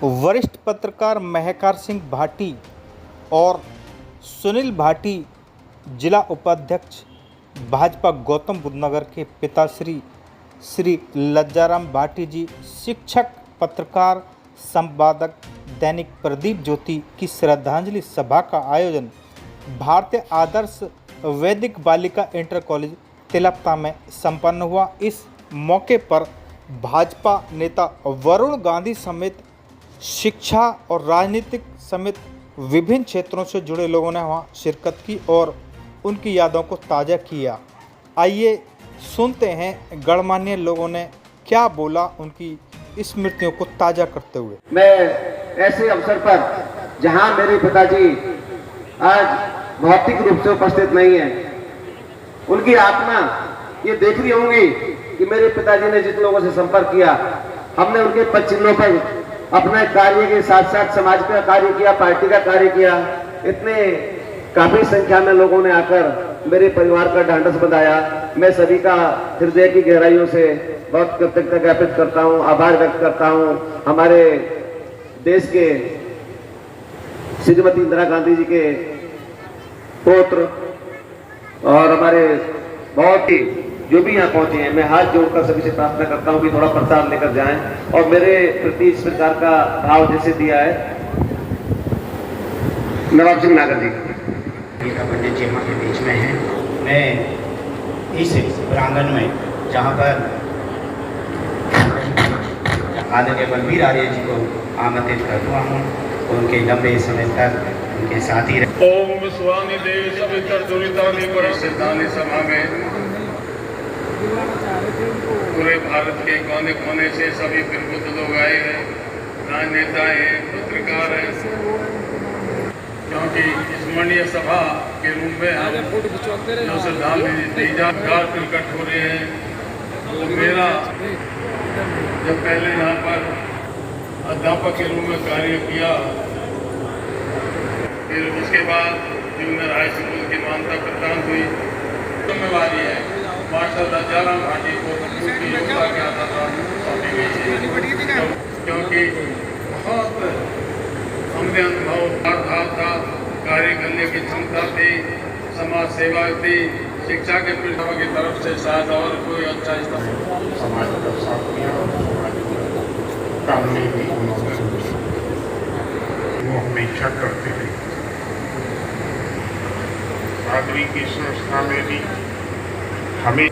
वरिष्ठ पत्रकार महकार सिंह भाटी और सुनील भाटी जिला उपाध्यक्ष भाजपा गौतम बुद्ध नगर के पिताश्री श्री लज्जाराम भाटी जी शिक्षक पत्रकार संपादक दैनिक प्रदीप ज्योति की श्रद्धांजलि सभा का आयोजन भारतीय आदर्श वैदिक बालिका इंटर कॉलेज तिलपता में संपन्न हुआ। इस मौके पर भाजपा नेता वरुण गांधी समेत शिक्षा और राजनीतिक समेत विभिन्न क्षेत्रों से जुड़े लोगों ने वहां शिरकत की और उनकी यादों को ताज़ा किया। आइए सुनते हैं गणमान्य लोगों ने क्या बोला उनकी स्मृतियों को ताज़ा करते हुए। मैं ऐसे अवसर पर जहां मेरे पिताजी आज भौतिक रूप से उपस्थित नहीं है, उनकी आत्मा ये देख रही होंगी कि मेरे पिताजी ने जिन लोगों से संपर्क किया, हमने उनके पद चिन्हों पर अपने कार्य के साथ साथ समाज का कार्य किया, पार्टी का कार्य किया। इतने काफी संख्या में लोगों ने आकर मेरे परिवार का ढांढस बंधाया। मैं सभी का हृदय की गहराइयों से बहुत कृतज्ञता ज्ञापित करता हूं, आभार व्यक्त करता हूं। हमारे देश के श्रीमती इंदिरा गांधी जी के पुत्र और हमारे बहुत ही जो भी यहाँ पहुंचे हैं, मैं हाथ जोड़कर सभी से प्रार्थना करता हूं कि थोड़ा प्रसाद लेकर जाएं और मेरे प्रति इस प्रकार का भाव जैसे दिया है नवाब सिंह नागर जी पंडित जी के बीच में है। मैं इस प्रांगण में जहाँ पर आदरणीय बलबीर आर्य जी को आमंत्रित कर हुआ हूँ, उनके लंबे समय तक उनके साथ ही ओम स्वामी देव सवितर दुरितानि परसिद्धानि सभा में पूरे भारत के कोने कोने से सभी प्रबुद्ध लोग आए हैं, राजनेता हैं, पत्रकार हैं, क्योंकि स्मरणीय सभा के रूप में जो श्रद्धांजलि प्रकट हो रहे हैं। तो मेरा जब पहले यहाँ पर अध्यापक के रूप में कार्य किया, फिर उसके बाद जूनियर हाई स्कूल की मान्यता प्रदान हुई। जिम्मेवारी है मास्टर लज्जाराम भाटी को उनकी योग्यता के आधार पर, क्योंकि बहुत हमने अनुभव था, कार्य करने की क्षमता थी, समाज सेवा थी, शिक्षा के पीढ़ियों की तरफ से शायद और कोई अच्छा समाज का साथ किया और समाज को काम में भी उन्होंने वो हमेशा करते रहे। पादरी की संस्था में भी हमें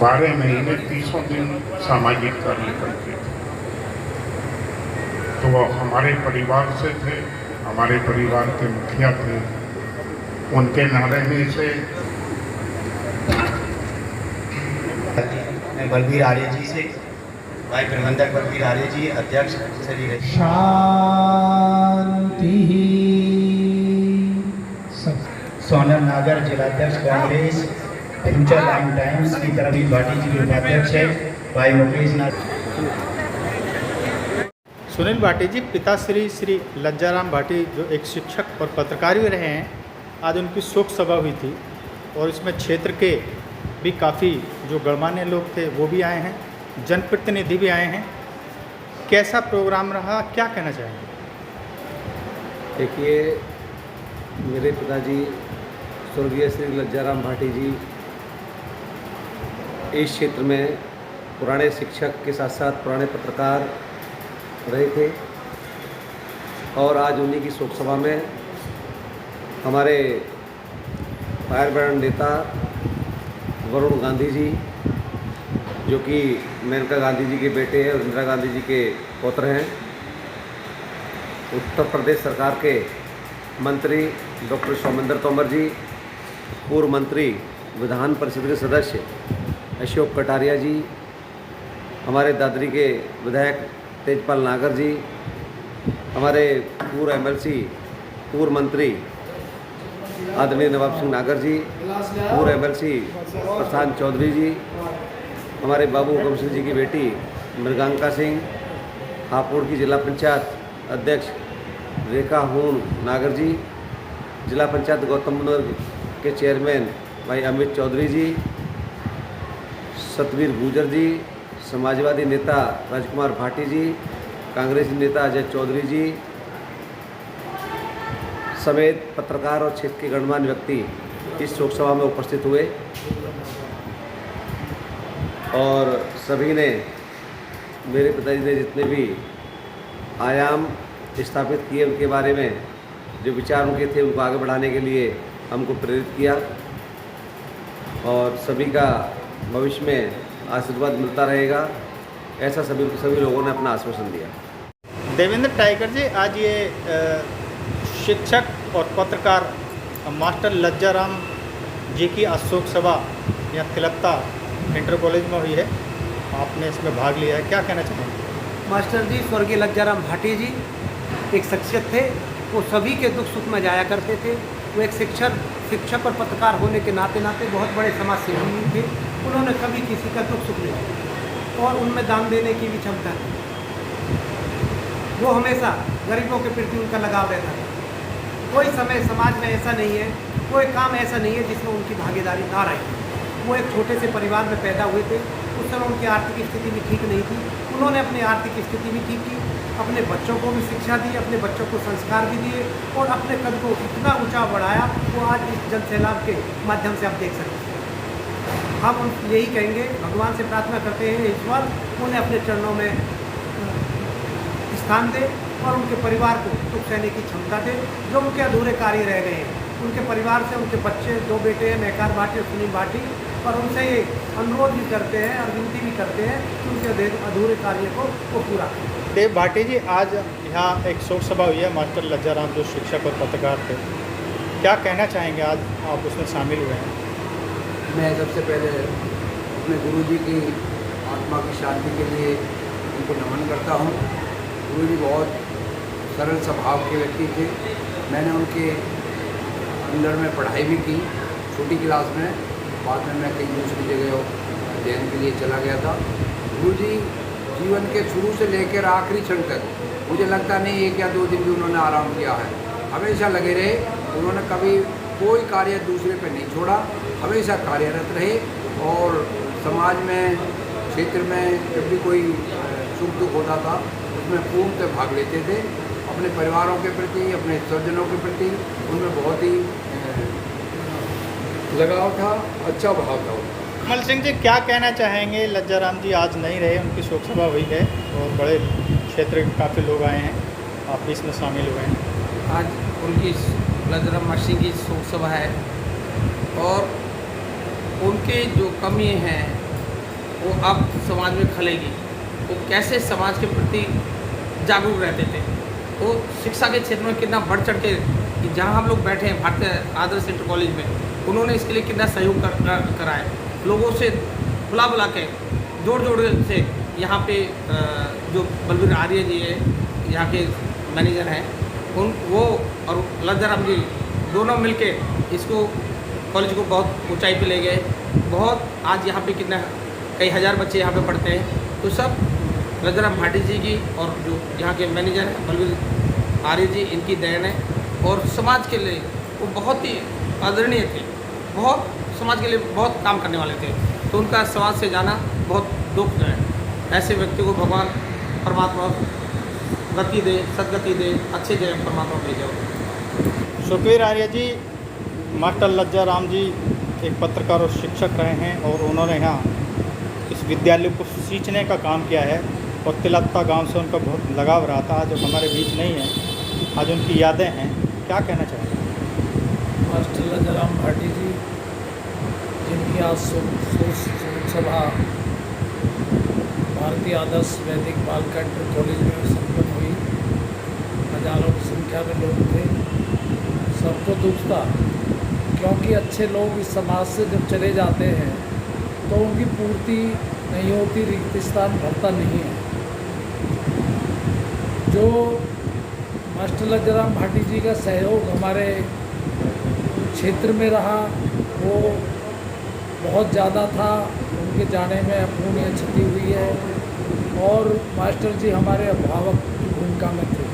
12 महीने 30 दिन सामाजिक कार्य करते थे। तो वो हमारे परिवार से थे, हमारे परिवार के मुखिया थे। उनके न रहने से मैं बलबीर आर्य जी से, भाई प्रबंधक बलबीर आर्य जी, अध्यक्ष श्री शांति सोनम नागर जिलाध्यक्ष कांग्रेस, फ्यूचर लाइन टाइम्स की तरफ भाटी जी के उपाध्यक्ष है भाई मुकेश नाथ। सुनील भाटी जी पिताश्री श्री लज्जाराम भाटी जो एक शिक्षक और पत्रकार भी रहे हैं, आज उनकी शोक सभा हुई थी और इसमें क्षेत्र के भी काफ़ी जो गणमान्य लोग थे वो भी आए हैं, जनप्रतिनिधि भी आए हैं। कैसा प्रोग्राम रहा, क्या कहना चाहेंगे? देखिए, मेरे पिताजी स्वर्गीय श्री लज्जाराम भाटी जी इस क्षेत्र में पुराने शिक्षक के साथ साथ पुराने पत्रकार रहे थे और आज उन्हीं की शोक सभा में हमारे फायर ब्रांड नेता वरुण गांधी जी, जो कि मेनका गांधी जी के बेटे हैं और इंदिरा गांधी जी के पुत्र हैं, उत्तर प्रदेश सरकार के मंत्री डॉक्टर सोमेंद्र तोमर जी, पूर्व मंत्री विधान परिषद के सदस्य अशोक कटारिया जी, हमारे दादरी के विधायक तेजपाल नागर जी, हमारे पूर्व एमएलसी पूर्व मंत्री आदरणीय नवाब सिंह नागर जी, पूर्व एमएलसी प्रशांत चौधरी जी, हमारे बाबू हुकम सिंह जी की बेटी मृगांका सिंह, हापुड़ की जिला पंचायत अध्यक्ष रेखा हून नागर जी, जिला पंचायत गौतम बुद्ध नगर के चेयरमैन भाई अमित चौधरी जी, सतवीर गुजर जी, समाजवादी नेता राजकुमार भाटी जी, कांग्रेसी नेता अजय चौधरी जी समेत पत्रकार और क्षेत्र के गणमान्य व्यक्ति इस शोक सभा में उपस्थित हुए और सभी ने मेरे पिताजी ने जितने भी आयाम स्थापित किए उनके बारे में जो विचार उनके थे उनको आगे बढ़ाने के लिए हमको प्रेरित किया और सभी का भविष्य में आशीर्वाद मिलता रहेगा, ऐसा सभी लोगों ने अपना आश्वासन दिया। देवेंद्र टाइगर जी, आज ये शिक्षक और पत्रकार मास्टर लज्जाराम जी की अशोक सभा यहाँ तिलत्ता इंटर कॉलेज में हुई है, आपने इसमें भाग लिया है, क्या कहना चाहेंगे? मास्टर जी स्वर्गीय लज्जाराम भाटी जी एक शख्सियत थे, वो सभी के दुख सुख में जाया करते थे। वो एक शिक्षक और पत्रकार होने के नाते बहुत बड़े समाज सेवी भी थे। उन्होंने कभी किसी का दुख सुख नहीं किया और उनमें दान देने की भी क्षमता थी। वो हमेशा गरीबों के प्रति उनका लगाव रहता था। कोई समय समाज में ऐसा नहीं है, कोई काम ऐसा नहीं है जिसमें उनकी भागीदारी ना रहे। वो एक छोटे से परिवार में पैदा हुए थे, उस समय उनकी आर्थिक स्थिति भी ठीक नहीं थी। उन्होंने अपनी आर्थिक स्थिति भी ठीक की, अपने बच्चों को भी शिक्षा दी, अपने बच्चों को संस्कार भी दिए और अपने कद को इतना ऊंचा बढ़ाया वो आज इस जन सैलाब के माध्यम से आप देख सकते हैं। हम यही कहेंगे, भगवान से प्रार्थना करते हैं ईश्वर उन्हें अपने चरणों में स्थान दे और उनके परिवार को सुख सहने की क्षमता दे। जो उनके अधूरे कार्य रह गए हैं, उनके परिवार से उनके बच्चे 2 बेटे हैं, महकार भाटी और सुनील भाटी, और उनसे ये अनुरोध भी करते हैं और विनती भी करते हैं कि उनके अधूरे कार्य को वो पूरा करें। देव भाटी जी, आज यहाँ एक शोक सभा हुई है मास्टर लज्जाराम जो शिक्षक और पत्रकार थे, क्या कहना चाहेंगे? आज आप उसमें शामिल हुए हैं। मैं सबसे पहले अपने गुरुजी की आत्मा की शांति के लिए उनको नमन करता हूँ। गुरुजी बहुत सरल स्वभाव के व्यक्ति थे। मैंने उनके अंदर में पढ़ाई भी की छोटी क्लास में, बाद में मैं कहीं दूसरी जगह अध्ययन के लिए चला गया था। गुरुजी जीवन के शुरू से लेकर आखिरी क्षण तक मुझे लगता नहीं 1 या 2 दिन भी उन्होंने आराम किया है। हमेशा लगे रहे, उन्होंने कभी कोई कार्य दूसरे पे नहीं छोड़ा, हमेशा कार्यरत रहे और समाज में क्षेत्र में जब भी कोई सुख दुख होता था उसमें पूर्णतः भाग लेते थे। अपने परिवारों के प्रति, अपने स्वजनों के प्रति उनमें बहुत ही लगाव था, अच्छा भाव था। कमल सिंह जी, क्या कहना चाहेंगे? लज्जाराम जी आज नहीं रहे, उनकी शोक सभा हुई है और बड़े क्षेत्र के काफ़ी लोग आए हैं, आप इसमें शामिल हुए हैं। आज उनकी लज्जाराम मास्टर की शोक सभा है और उनके जो कमी हैं वो अब समाज में खलेगी। वो कैसे समाज के प्रति जागरूक रहते थे, वो शिक्षा के क्षेत्र में कितना बढ़ चढ़ के, जहाँ हम लोग बैठे हैं भारतीय आदर्श इंटर कॉलेज में, उन्होंने इसके लिए कितना सहयोग करा है। लोगों से बुला के जोड़ से यहाँ पे जो बलवीर आर्य जी है, यहाँ के मैनेजर हैं, वो और लज्जाराम जी दोनों मिलके इसको कॉलेज को बहुत ऊंचाई पे ले गए। बहुत आज यहाँ पे कितना कई हज़ार बच्चे यहाँ पे पढ़ते हैं, तो सब लज्जाराम भाटी जी की और जो यहाँ के मैनेजर हैं बलवीर आर्य जी, इनकी देन है। और समाज के लिए वो बहुत ही आदरणीय थे, बहुत समाज के लिए बहुत काम करने वाले थे, तो उनका समाज से जाना बहुत दुख है। ऐसे व्यक्ति को भगवान परमात्मा गति दे, सदगति दे, अच्छे जगह परमात्मा भेजे। सुखवीर आर्य जी, मास्टर लज्जाराम जी एक पत्रकार और शिक्षक रहे हैं और उन्होंने यहाँ इस विद्यालय को सींचने का काम किया है और तिलत्ता गांव से उनका बहुत लगाव रहा था। आज हमारे बीच नहीं है, आज उनकी यादें हैं, क्या कहना चाहेंगे? मास्टर लज्जाराम भाटी जी जिनकी आज शोक सभा भारतीय आदर्श वैदिक बालिका इंटर कॉलेज में संपन्न हुई। हजारों की संख्या में लोग थे, सबको दुख था, क्योंकि अच्छे लोग इस समाज से जब चले जाते हैं तो उनकी पूर्ति नहीं होती, रिक्त स्थान भरता नहीं है। जो मास्टर लज्जाराम भाटी जी का सहयोग हमारे क्षेत्र में रहा वो बहुत ज़्यादा था। उनके जाने में अपूर्णीय क्षति हुई है और मास्टर जी हमारे अभिभावक की भूमिका में थे।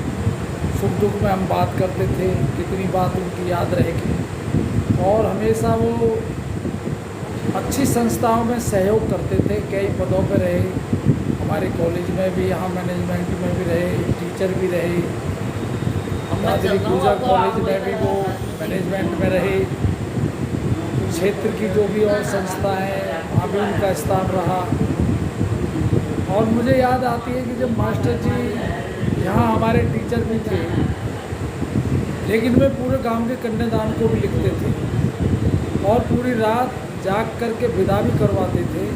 सुख दुख में हम बात करते थे, कितनी बात उनकी याद रहेगी। और हमेशा वो अच्छी संस्थाओं में सहयोग करते थे, कई पदों पर रहे। हमारे कॉलेज में भी, यहाँ मैनेजमेंट में भी रहे, टीचर भी रहे। दादरी गुजर कॉलेज में भी वो मैनेजमेंट में रहे। क्षेत्र की जो भी और संस्थाएं हैं वहाँ भी उनका स्थान रहा। और मुझे याद आती है कि जब मास्टर जी यहाँ हमारे टीचर भी थे, लेकिन वे पूरे गांव के कन्यादान को भी लिखते थे और पूरी रात जाग करके विदा भी करवाते थे।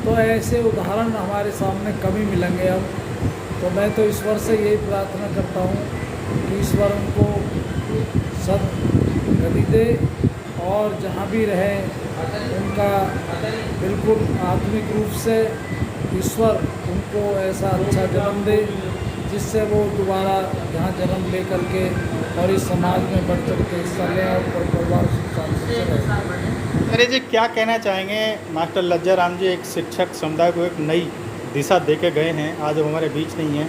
तो ऐसे उदाहरण हमारे सामने कम ही मिलेंगे अब। तो मैं तो ईश्वर से यही प्रार्थना करता हूँ कि ईश्वर उनको सद्गति दे और जहाँ भी रहे उनका बिल्कुल आत्मिक रूप से ईश्वर उनको ऐसा अच्छा जन्म दे जिससे वो दोबारा यहाँ जन्म ले करके और इस समाज में बढ़ चढ़ के हिस्सा लें और परिवार सुख शांति से रहें। अरे जी, क्या कहना चाहेंगे? मास्टर लज्जा राम जी एक शिक्षक समुदाय को एक नई दिशा दे के गए हैं, आज वो हमारे बीच नहीं है,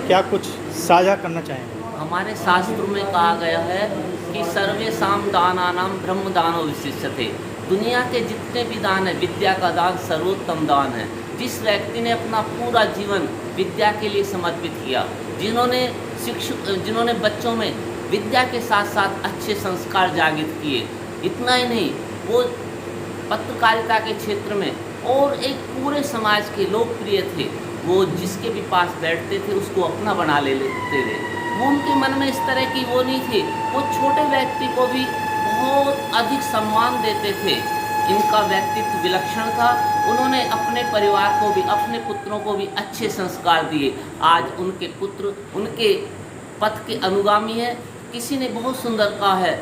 क्या कुछ साझा करना चाहेंगे? हमारे शास्त्रों में कहा गया है कि सर्वेषां दानानां ब्रह्म दानो विशिष्यते। दुनिया के जितने भी दान है, विद्या का दान सर्वोत्तम दान है। जिस व्यक्ति ने अपना पूरा जीवन विद्या के लिए समर्पित किया, जिन्होंने बच्चों में विद्या के साथ साथ अच्छे संस्कार जागृत किए, इतना ही नहीं, वो पत्रकारिता के क्षेत्र में और एक पूरे समाज के लोकप्रिय थे। वो जिसके भी पास बैठते थे उसको अपना बना लेते थे। वो उनके मन में इस तरह की वो नहीं थी, वो छोटे व्यक्ति को भी बहुत अधिक सम्मान देते थे। इनका व्यक्तित्व विलक्षण था। उन्होंने अपने परिवार को भी, अपने पुत्रों को भी अच्छे संस्कार दिए। आज उनके पुत्र उनके पथ के अनुगामी हैं। किसी ने बहुत सुंदर कहा है,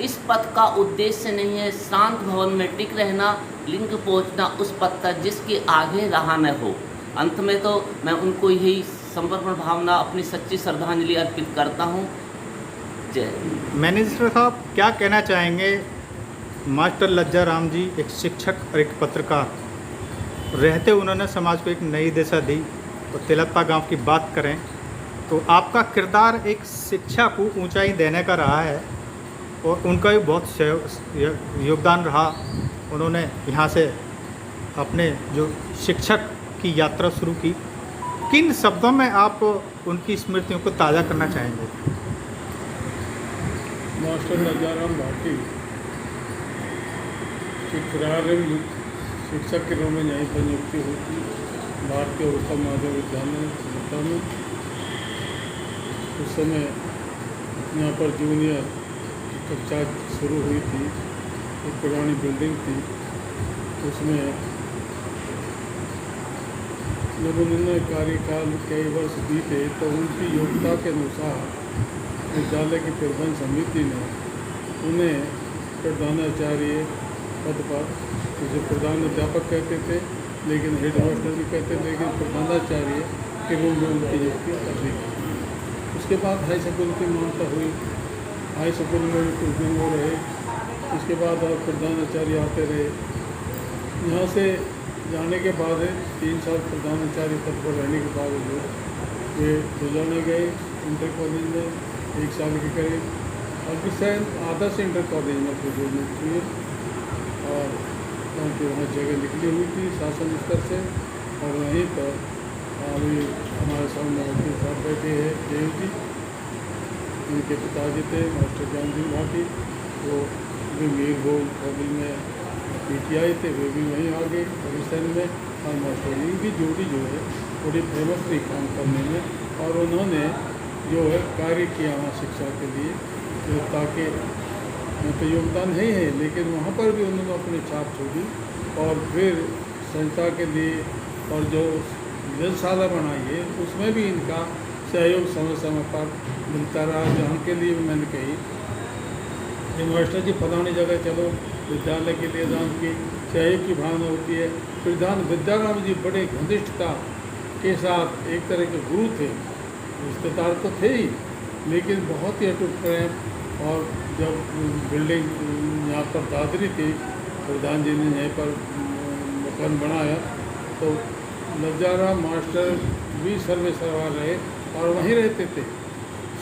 इस पथ का उद्देश्य नहीं है शांत भवन में टिक रहना, लिंग पहुँचना उस पथ तक जिसके आगे राह न हो। अंत में तो मैं उनको यही समर्पण भावना, अपनी सच्ची श्रद्धांजलि अर्पित करता हूँ। जय। मैनेजर साहब, क्या कहना चाहेंगे? मास्टर लज्जा राम जी एक शिक्षक और एक पत्रकार रहते, उन्होंने समाज को एक नई दिशा दी। और तिलप्पा गांव की बात करें तो आपका किरदार एक शिक्षा को ऊंचाई देने का रहा है और उनका भी बहुत योगदान रहा। उन्होंने यहाँ से अपने जो शिक्षक की यात्रा शुरू की। किन शब्दों में आप उनकी स्मृतियों को ताज़ा करना चाहेंगे? मास्टर लज्जा राम भाटी की प्रारंभिक शिक्षक के रूप में यहीं पर नियुक्ति हुई थी, भारतीय उत्तम माध्यमिक विद्यालय संस्था में। उस समय यहाँ पर जूनियर कक्षा शुरू हुई थी। एक पुरानी बिल्डिंग थी, उसमें जब उन्होंने कार्यकाल कई वर्ष बीते तो उनकी योग्यता के अनुसार विद्यालय की प्रबंध समिति ने उन्हें प्रधानाचार्य पद पर, जिसे प्रधान अध्यापक कहते थे लेकिन हेड मास्टर भी कहते थे, लेकिन प्रधानाचार्य के रूप में उनकी नियुक्ति कर दी गई। उसके बाद हाई स्कूल की मान्यता हुई, हाई स्कूल में भी कुछ दिन वो रहे। उसके बाद और प्रधानाचार्य आते रहे। यहाँ से जाने के बाद 3 साल प्रधानाचार्य पद पर रहने के बावजूद वे लुधियाना गए इंटर कॉलेज में 1 साल के करीब, और फिर आदर्श इंटर कॉलेज में फिर हुई और क्योंकि वहाँ जगह निकली हुई थी शासन स्तर से। और वहीं पर अभी हमारे सामने वकील साहब बैठे हैं देव जी, उनके पिताजी थे मास्टर ज्ञान सिंह भाटी, वो भी मीरभूम कॉलेज में PTI थे, वे भी वहीं आ गए पाकिस्तान में। और मास्टर जी की जोड़ी जो है बड़ी फेमस थी काम करने में, और उन्होंने जो है कार्य किया वहाँ शिक्षा के लिए, तो ताकि तो योगदान है ही है, लेकिन वहाँ पर भी उन्होंने अपनी छाप छोड़ी। और फिर संस्था के लिए और जो विद्याशाला बनाई है उसमें भी इनका सहयोग समय समय पर मिलता रहा। जहाँ के लिए भी मैंने कही कि मास्टर जी फलानी जगह चलो, विद्यालय के लिए दान की सहयोग की भावना होती है। प्रधान विद्याराम जी बड़े घनिष्ठता के साथ एक तरह के गुरु थे, रिश्तेदार तो थे ही, लेकिन बहुत ही अटूट प्रेम। और जब बिल्डिंग यहाँ पर दादरी थी, प्रधान जी ने यहीं पर मकान बनाया, तो लज्जा राम मास्टर भी सर्वेसर्वा रहे और वहीं रहते थे।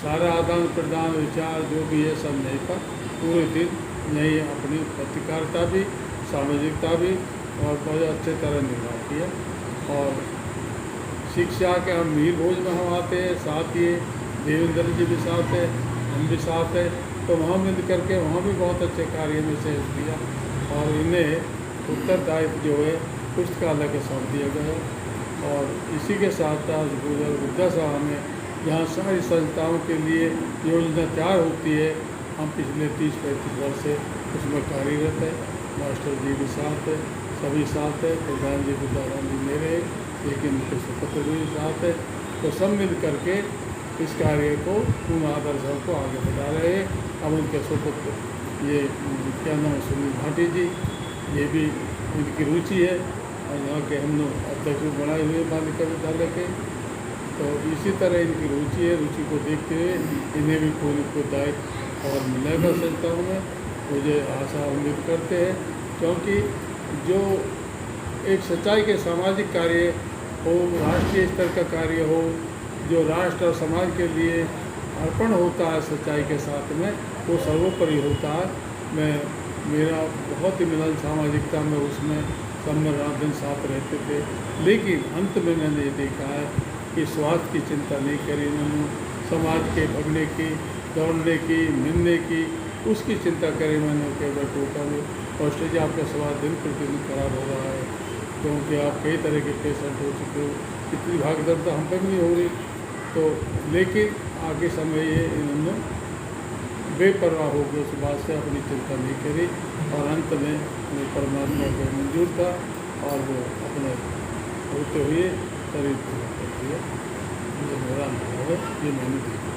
सारा आदान प्रदान विचार जो भी है सब यहीं पर पूरे दिन यहीं अपनी पत्रकारिता भी, सामाजिकता भी और बहुत अच्छे तरह निर्वाह किया। और शिक्षा के हम मीर भोज में हम आते हैं, साथ ही देवेंद्र जी भी साथ है, हम भी साथ है, तो वहाँ मिल करके वहाँ भी बहुत अच्छे कार्य में से किया और इन्हें उत्तरदायित्व जो है पुस्तकालय के सौंप दिया गया। और इसी के साथ आज बुद्धा सभा में जहाँ सारी संस्थाओं के लिए योजना तैयार होती है, हम पिछले 30-35 वर्ष से उसमें कार्यरत है। मास्टर जी भी साथ है, सभी साथ है, प्रधान जी बुद्धाराम जी मेरे, लेकिन उनके सुपत्र भी साथ है, तो सब मिल करके इस कार्य को उन आदर्शों को आगे बढ़ा रहे हैं। अब उनके सुपुत्र ये क्या नाम है, सुनील भाटी जी, ये भी उनकी रुचि है और यहाँ के हम लोग अध्यक्ष भी बनाए हुए बालिका विद्यालय के, तो इसी तरह इनकी रुचि है। रुचि को देखते हुए इन्हें भी कोई दायित्व और मिलेगा संस्थाओं में, मुझे आशा उम्मीद करते हैं, क्योंकि जो एक सच्चाई के सामाजिक कार्य हो, राष्ट्रीय स्तर का कार्य हो, जो राष्ट्र और समाज के लिए अर्पण होता है सच्चाई के साथ में, वो सर्वोपरि होता है। मेरा बहुत ही मिलन सामाजिकता में उसमें सब में रात दिन साथ रहते थे, लेकिन अंत में मैंने ये देखा है कि स्वास्थ्य की चिंता नहीं करी इन्होंने, समाज के भगने की, दौड़ने की, मिलने की, उसकी चिंता करी मैंने के बैठों में। और जी आपका स्वास्थ्य दिन प्रतिदिन खराब हो रहा है, क्योंकि आप कई तरह के पेशेंट हो चुके हो, इतनी भागदौड़ तो हम पर भी नहीं हो रही, तो लेकिन आगे समय ये इन्होंने बेपरवाह हो गए, उस बात से अपनी चिंता नहीं करी और अंत में परमात्मा को मंजूर था और वो अपने होते हुए शरीर पूरा कर दिया। ये मेरा अनुभव है, ये मैंने देखा।